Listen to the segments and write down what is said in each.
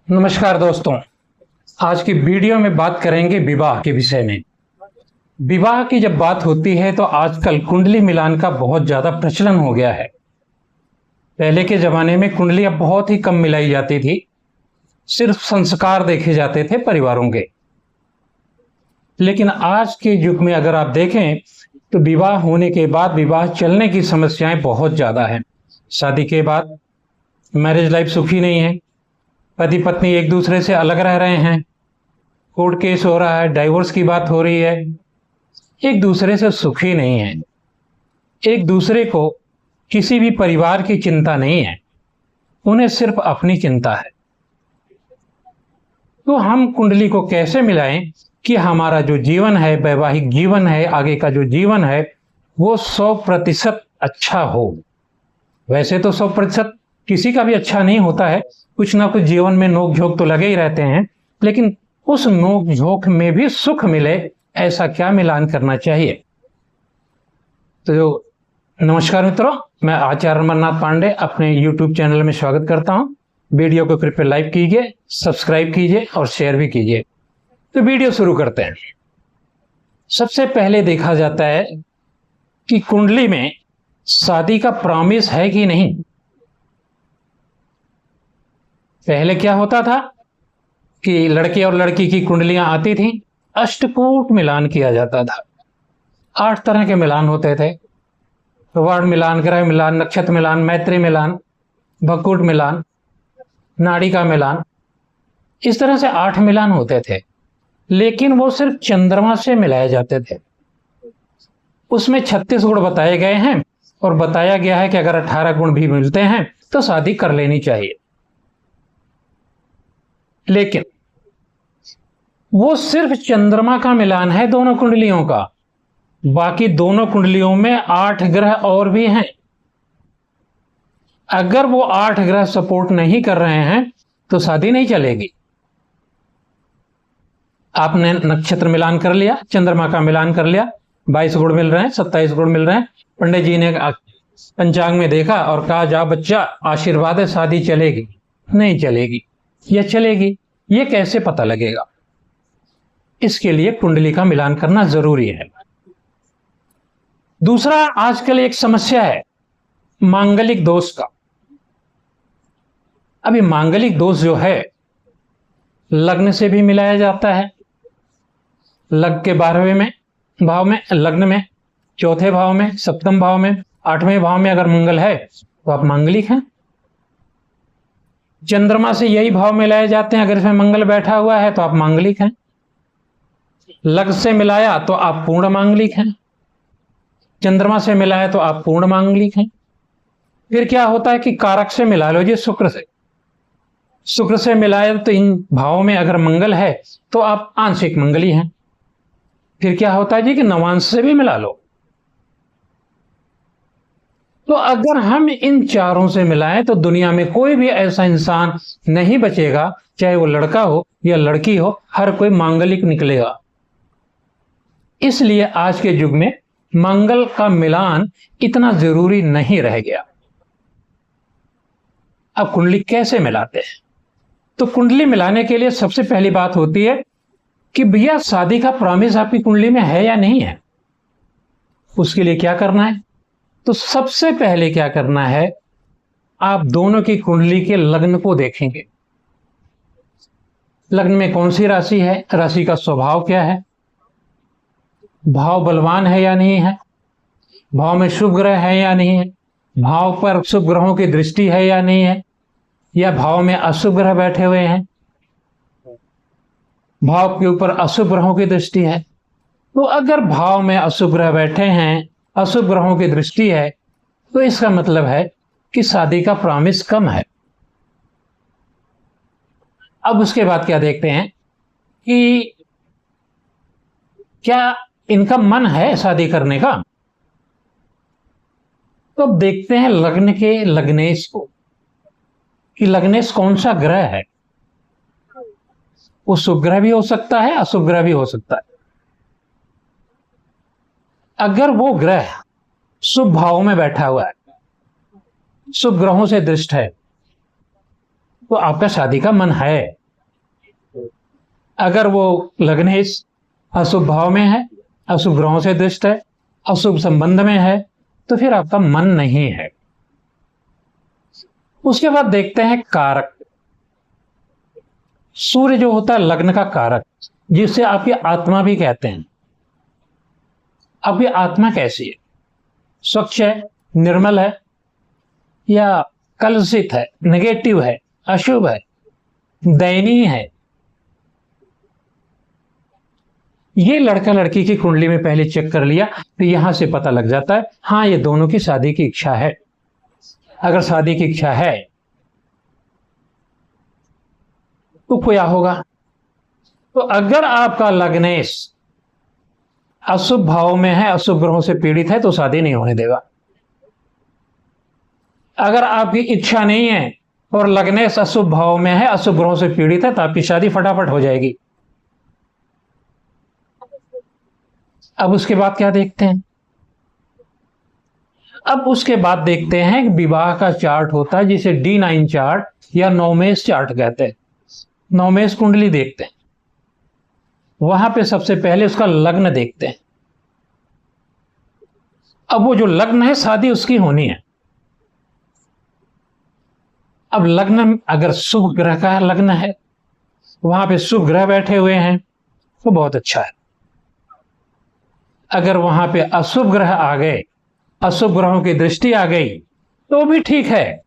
नमस्कार दोस्तों। आज की वीडियो में बात करेंगे विवाह के विषय में। विवाह की जब बात होती है तो आजकल कुंडली मिलान का बहुत ज्यादा प्रचलन हो गया है। पहले के जमाने में कुंडलियां बहुत ही कम मिलाई जाती थी, सिर्फ संस्कार देखे जाते थे परिवारों के। लेकिन आज के युग में अगर आप देखें तो विवाह होने के बाद विवाह चलने की समस्याएं बहुत ज्यादा है। शादी के बाद मैरिज लाइफ सुखी नहीं है, पति पत्नी एक दूसरे से अलग रह रहे हैं, कोर्ट केस हो रहा है, डाइवोर्स की बात हो रही है, एक दूसरे से सुखी नहीं है, एक दूसरे को किसी भी परिवार की चिंता नहीं है, उन्हें सिर्फ अपनी चिंता है। तो हम कुंडली को कैसे मिलाएं कि हमारा जो जीवन है, वैवाहिक जीवन है, आगे का जो जीवन है वो 100% अच्छा हो। वैसे तो 100% किसी का भी अच्छा नहीं होता है, कुछ ना कुछ जीवन में नोक झोंक तो लगे ही रहते हैं, लेकिन उस नोक झोंक में भी सुख मिले, ऐसा क्या मिलान करना चाहिए। तो नमस्कार मित्रों, मैं आचार्य अमरनाथ पांडे अपने YouTube चैनल में स्वागत करता हूं। वीडियो को कृपया लाइक कीजिए, सब्सक्राइब कीजिए और शेयर भी कीजिए। तो वीडियो शुरू करते हैं। सबसे पहले देखा जाता है कि कुंडली में शादी का प्रॉमिस है कि नहीं। पहले क्या होता था कि लड़के और लड़की की कुंडलियां आती थी, अष्टकूट मिलान किया जाता था। 8 तरह के मिलान होते थे: वर्ण मिलान, ग्रह मिलान, नक्षत्र मिलान, मैत्री मिलान, भकुट मिलान, नाड़ी का मिलान। इस तरह से 8 मिलान होते थे, लेकिन वो सिर्फ चंद्रमा से मिलाए जाते थे। उसमें 36 गुण बताए गए हैं और बताया गया है कि अगर 18 गुण भी मिलते हैं तो शादी कर लेनी चाहिए। लेकिन वो सिर्फ चंद्रमा का मिलान है दोनों कुंडलियों का। बाकी दोनों कुंडलियों में 8 ग्रह और भी हैं। अगर वो 8 ग्रह सपोर्ट नहीं कर रहे हैं तो शादी नहीं चलेगी। आपने नक्षत्र मिलान कर लिया, चंद्रमा का मिलान कर लिया, 22 गुण मिल रहे हैं, 27 गुण मिल रहे हैं। पंडित जी ने पंचांग में देखा और कहा, जा बच्चा, आशीर्वाद है, शादी चलेगी। नहीं चलेगी या चलेगी, ये कैसे पता लगेगा। इसके लिए कुंडली का मिलान करना जरूरी है। दूसरा, आजकल एक समस्या है मांगलिक दोष का। अभी मांगलिक दोष जो है लग्न से भी मिलाया जाता है। लग्न के 12वें में भाव में, लग्न में, चौथे भाव में, सप्तम भाव में, 8वें भाव में अगर मंगल है तो आप मांगलिक हैं। चंद्रमा से यही भाव मिलाए जाते हैं, अगर इसमें मंगल बैठा हुआ है तो आप मांगलिक हैं। लग्न से मिलाया तो आप पूर्ण मांगलिक हैं, चंद्रमा से मिलाया तो आप पूर्ण मांगलिक हैं। फिर क्या होता है कि कारक से मिला लो जी, शुक्र से मिलाए तो इन भावों में अगर मंगल है तो आप आंशिक मंगली हैं। फिर क्या होता है जी कि नवांश से भी मिला लो। तो अगर हम इन चारों से मिलाएं तो दुनिया में कोई भी ऐसा इंसान नहीं बचेगा, चाहे वो लड़का हो या लड़की हो, हर कोई मांगलिक निकलेगा। इसलिए आज के युग में मंगल का मिलान इतना जरूरी नहीं रह गया। अब कुंडली कैसे मिलाते हैं? तो कुंडली मिलाने के लिए सबसे पहली बात होती है कि भैया शादी का प्रॉमिस आपकी कुंडली में है या नहीं है। उसके लिए क्या करना है? तो सबसे पहले क्या करना है, आप दोनों की कुंडली के लग्न को देखेंगे। लग्न में कौन सी राशि है, राशि का स्वभाव क्या है, भाव बलवान है या नहीं है, भाव में शुभ ग्रह है या नहीं है, भाव पर शुभ ग्रहों की दृष्टि है या नहीं है, या भाव में अशुभ ग्रह बैठे हुए हैं, भाव के ऊपर अशुभ ग्रहों की दृष्टि है। तो अगर भाव में अशुभ ग्रह बैठे हैं, अशुभ ग्रहों की दृष्टि है, तो इसका मतलब है कि शादी का प्रॉमिस कम है। अब उसके बाद क्या देखते हैं कि क्या इनका मन है शादी करने का। तो अब देखते हैं लग्न के लग्नेश को कि लग्नेश कौन सा ग्रह है। वो शुभ ग्रह भी हो सकता है, अशुभ ग्रह भी हो सकता है। अगर वो ग्रह शुभ भाव में बैठा हुआ है, शुभ ग्रहों से दृष्ट है, तो आपका शादी का मन है। अगर वो लग्नेश अशुभ भाव में है, अशुभ ग्रहों से दृष्ट है, अशुभ संबंध में है, तो फिर आपका मन नहीं है। उसके बाद देखते हैं कारक। सूर्य जो होता है लग्न का कारक, जिसे आपकी आत्मा भी कहते हैं। आपकी आत्मा कैसी है? स्वच्छ है, निर्मल है, या कलुषित है, नेगेटिव है, अशुभ है, दयनीय है? ये लड़का लड़की की कुंडली में पहले चेक कर लिया तो यहां से पता लग जाता है, हाँ ये दोनों की शादी की इच्छा है। अगर शादी की इच्छा है तो क्या होगा? तो अगर आपका लग्नेश अशुभ भाव में है, अशुभ ग्रहों से पीड़ित है, तो शादी नहीं होने देगा। अगर आपकी इच्छा नहीं है और लग्नेश अशुभ भाव में है, अशुभ ग्रहों से पीड़ित है, तो आपकी शादी फटाफट हो जाएगी। अब उसके बाद क्या देखते हैं? अब उसके बाद देखते हैं कि विवाह का चार्ट होता है जिसे D9 चार्ट या नवमेष चार्ट कहते हैं। नवमेष कुंडली देखते हैं, वहां पे सबसे पहले उसका लग्न देखते हैं। अब वो जो लग्न है, शादी उसकी होनी है। अब लग्न अगर शुभ ग्रह का लग्न है, वहां पे शुभ ग्रह बैठे हुए हैं, तो बहुत अच्छा है। अगर वहां पे अशुभ ग्रह आ गए, अशुभ ग्रहों की दृष्टि आ गई, तो भी ठीक है।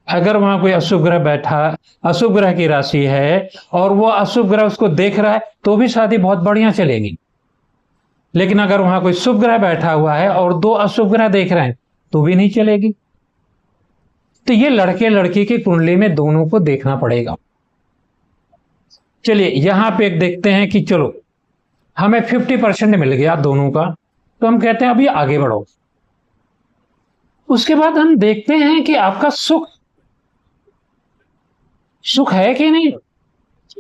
अगर वहां कोई अशुभ ग्रह बैठा, अशुभ ग्रह की राशि है और वो अशुभ ग्रह उसको देख रहा है, तो भी शादी बहुत बढ़िया चलेगी। लेकिन अगर वहां कोई शुभ ग्रह बैठा हुआ है और दो अशुभ ग्रह देख रहे हैं, तो भी नहीं चलेगी। तो ये लड़के लड़की की कुंडली में दोनों को देखना पड़ेगा। चलिए यहां पे एक देखते हैं कि चलो हमें 50% मिल गया दोनों का, तो हम कहते हैं अभी आगे बढ़ो। उसके बाद हम देखते हैं कि आपका सुख है कि नहीं।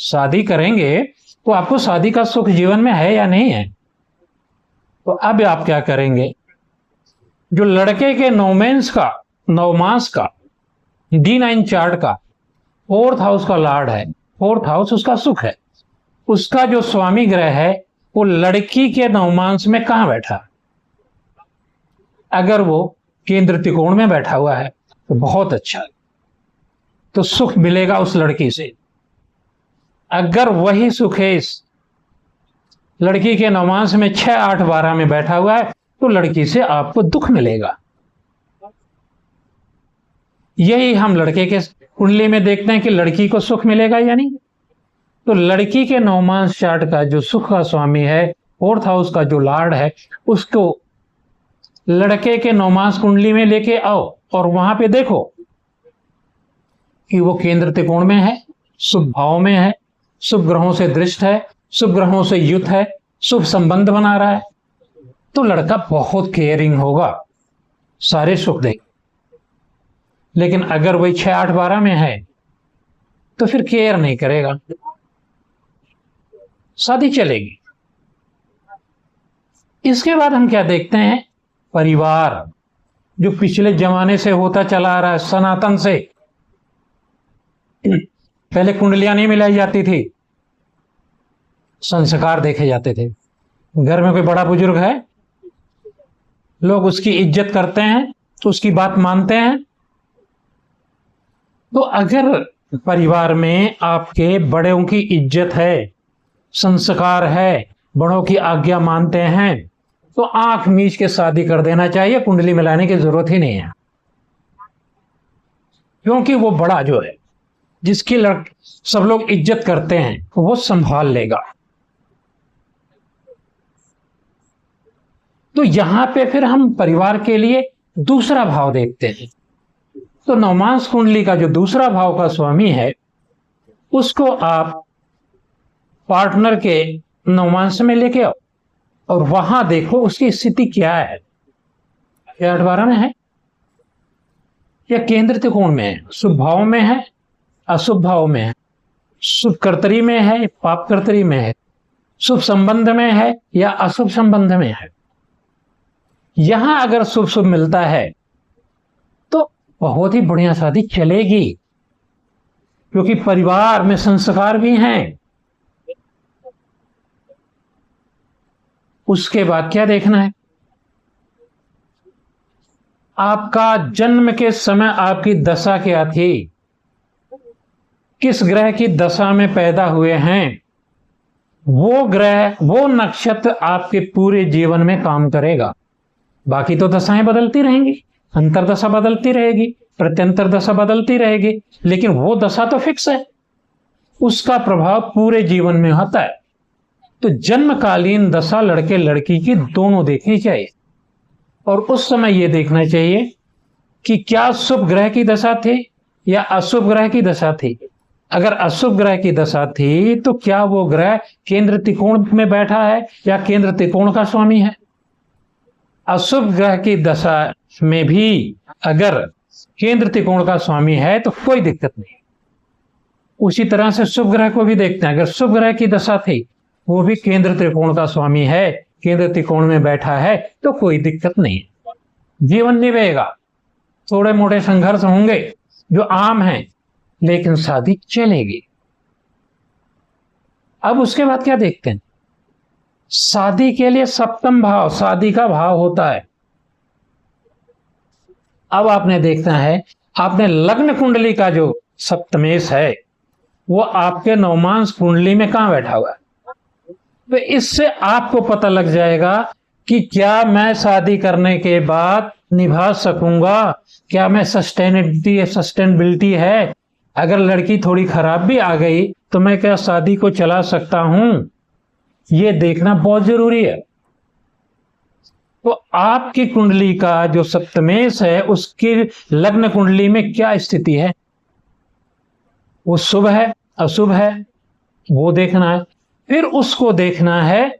शादी करेंगे तो आपको शादी का सुख जीवन में है या नहीं है। तो अब आप क्या करेंगे? जो लड़के के नवमास का D9 चार्ट का 4th हाउस का लॉर्ड है, 4th हाउस उसका सुख है, उसका जो स्वामी ग्रह है वो लड़की के नवमांश में कहां बैठा? अगर वो केंद्र त्रिकोण में बैठा हुआ है तो बहुत अच्छा है, तो सुख मिलेगा उस लड़की से। अगर वही सुख है इस लड़की के नवमांश में 6, 8, 12 में बैठा हुआ है, तो लड़की से आपको दुख मिलेगा। यही हम लड़के के कुंडली में देखते हैं कि लड़की को सुख मिलेगा या नहीं। तो लड़की के नवमांश चार्ट का जो सुख का स्वामी है, 4th हाउस का जो लॉर्ड है, उसको लड़के के नवमांश कुंडली में लेके आओ और वहां पे देखो कि वो केंद्र त्रिकोण में है, शुभ भाव में है, शुभ ग्रहों से दृष्ट है, शुभ ग्रहों से युक्त है, शुभ संबंध बना रहा है, तो लड़का बहुत केयरिंग होगा, सारे सुख देगा। लेकिन अगर वही 6, 8, 12 में है तो फिर केयर नहीं करेगा, शादी चलेगी। इसके बाद हम क्या देखते हैं? परिवार, जो पिछले जमाने से होता चला आ रहा है, सनातन से। पहले कुंडलियां नहीं मिलाई जाती थी, संस्कार देखे जाते थे। घर में कोई बड़ा बुजुर्ग है, लोग उसकी इज्जत करते हैं, तो उसकी बात मानते हैं। तो अगर परिवार में आपके बड़ों की इज्जत है, संस्कार है, बड़ों की आज्ञा मानते हैं, तो आंख मीच के शादी कर देना चाहिए, कुंडली मिलाने की जरूरत ही नहीं है। क्योंकि वो बड़ा जो है, जिसकी सब लोग इज्जत करते हैं, वो संभाल लेगा। तो यहां पे फिर हम परिवार के लिए दूसरा भाव देखते हैं। तो नवमांश कुंडली का जो दूसरा भाव का स्वामी है, उसको आप पार्टनर के नवमांश में लेके आओ और वहां देखो उसकी स्थिति क्या है। 8, 12 में है या केंद्र त्रिकोण में है, शुभ भाव में है, अशुभ भाव में है, शुभ कर्तरी में है, पाप कर्तरी में है, शुभ संबंध में है या अशुभ संबंध में है। यहां अगर शुभ मिलता है तो बहुत ही बढ़िया शादी चलेगी। क्योंकि परिवार में संस्कार भी हैं। उसके बाद क्या देखना है, आपका जन्म के समय आपकी दशा क्या थी, किस ग्रह की दशा में पैदा हुए हैं, वो ग्रह वो नक्षत्र आपके पूरे जीवन में काम करेगा। बाकी तो दशाएं बदलती रहेंगी, अंतरदशा बदलती रहेगी, प्रत्यंतर दशा बदलती रहेगी, लेकिन वो दशा तो फिक्स है, उसका प्रभाव पूरे जीवन में होता है। तो जन्मकालीन दशा लड़के लड़की की दोनों देखनी चाहिए, और उस समय यह देखना चाहिए कि क्या शुभ ग्रह की दशा थी या अशुभ ग्रह की दशा थी। अगर अशुभ ग्रह की दशा थी तो क्या वो ग्रह केंद्र त्रिकोण में बैठा है या केंद्र त्रिकोण का स्वामी है। अशुभ ग्रह की दशा में भी अगर केंद्र त्रिकोण का स्वामी है तो कोई दिक्कत नहीं। उसी तरह से शुभ ग्रह को भी देखते हैं, अगर शुभ ग्रह की दशा थी, वो भी केंद्र त्रिकोण का स्वामी है, केंद्र त्रिकोण में बैठा है, तो कोई दिक्कत नहीं। जीवन निभेगा, थोड़े मोटे संघर्ष होंगे जो आम हैं, लेकिन शादी चलेगी। अब उसके बाद क्या देखते हैं, शादी के लिए सप्तम भाव शादी का भाव होता है। अब आपने देखना है, आपने लग्न कुंडली का जो सप्तमेश है वो आपके नवमांश कुंडली में कहां बैठा हुआ है। तो इससे आपको पता लग जाएगा कि क्या मैं शादी करने के बाद निभा सकूंगा, क्या मैं सस्टेनेबिलिटी है। अगर लड़की थोड़ी खराब भी आ गई तो मैं क्या शादी को चला सकता हूं, ये देखना बहुत जरूरी है। तो आपकी कुंडली का जो सप्तमेश है उसकी लग्न कुंडली में क्या स्थिति है, वो शुभ है अशुभ है, वो देखना है। फिर उसको देखना है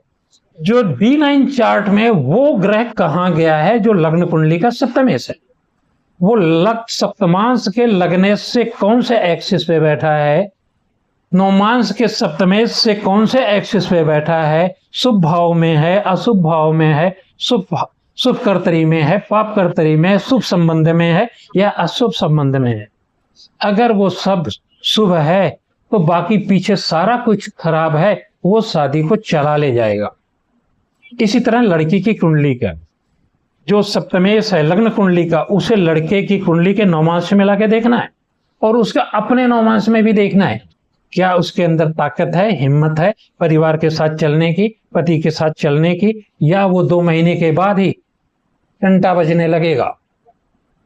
जो D9 चार्ट में वो ग्रह कहां गया है जो लग्न कुंडली का सप्तमेश है, वो सप्तमांश के लगने से कौन से एक्सिस पे बैठा है, नवमांश के सप्तमेश से कौन से एक्सिस पे बैठा है, शुभ भाव में है अशुभ भाव में है, शुभ कर्तरी में है पाप कर्तरी में, शुभ संबंध में है या अशुभ संबंध में है। अगर वो सब शुभ है तो बाकी पीछे सारा कुछ खराब है, वो शादी को चला ले जाएगा। इसी तरह लड़की की कुंडली का जो सप्तमेश है लग्न कुंडली का, उसे लड़के की कुंडली के नवमांश में मिला के देखना है, और उसका अपने नवमांश में भी देखना है क्या उसके अंदर ताकत है, हिम्मत है परिवार के साथ चलने की, पति के साथ चलने की, या वो 2 महीने के बाद ही घंटा बजने लगेगा।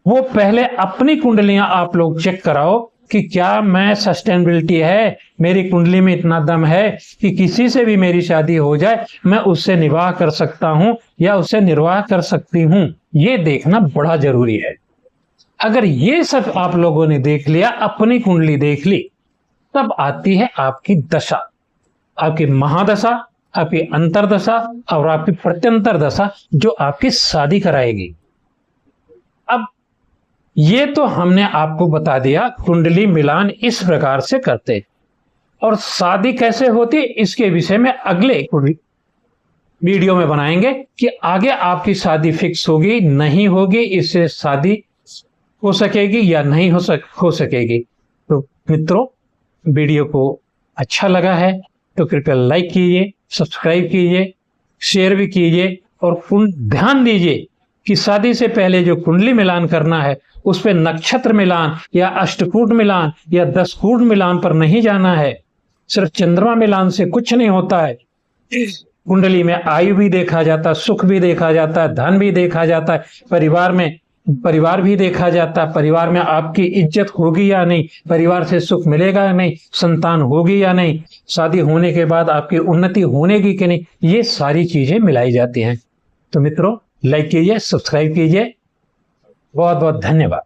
वो पहले अपनी कुंडलियां आप लोग चेक कराओ कि क्या मैं सस्टेनेबिलिटी है, मेरी कुंडली में इतना दम है कि किसी से भी मेरी शादी हो जाए मैं उससे निवाह कर सकता हूं या उससे निर्वाह कर सकती हूं। ये देखना बड़ा जरूरी है। अगर ये सब आप लोगों ने देख लिया, अपनी कुंडली देख ली, तब आती है आपकी दशा, आपकी महादशा, आपकी अंतरदशा और आपकी प्रत्यंतर दशा जो आपकी शादी कराएगी। अब ये तो हमने आपको बता दिया कुंडली मिलान इस प्रकार से करते, और शादी कैसे होती इसके विषय में अगले वीडियो में बनाएंगे कि आगे आपकी शादी फिक्स होगी नहीं होगी, इससे शादी हो सकेगी या नहीं हो सकेगी। तो मित्रों, वीडियो को अच्छा लगा है तो कृपया लाइक कीजिए, सब्सक्राइब कीजिए, शेयर भी कीजिए, और ध्यान दीजिए कि शादी से पहले जो कुंडली मिलान करना है उस पे नक्षत्र मिलान या अष्टकूट मिलान या 10 कूट मिलान पर नहीं जाना है। सिर्फ चंद्रमा मिलान से कुछ नहीं होता है। कुंडली में आयु भी देखा जाता है, सुख भी देखा जाता है, धन भी देखा जाता है, परिवार भी देखा जाता है, परिवार में आपकी इज्जत होगी या नहीं, परिवार से सुख मिलेगा या नहीं, संतान होगी या नहीं, शादी होने के बाद आपकी उन्नति होनेगी कि नहीं, ये सारी चीजें मिलाई जाती हैं। तो मित्रों, लाइक कीजिए, सब्सक्राइब कीजिए। बहुत बहुत धन्यवाद।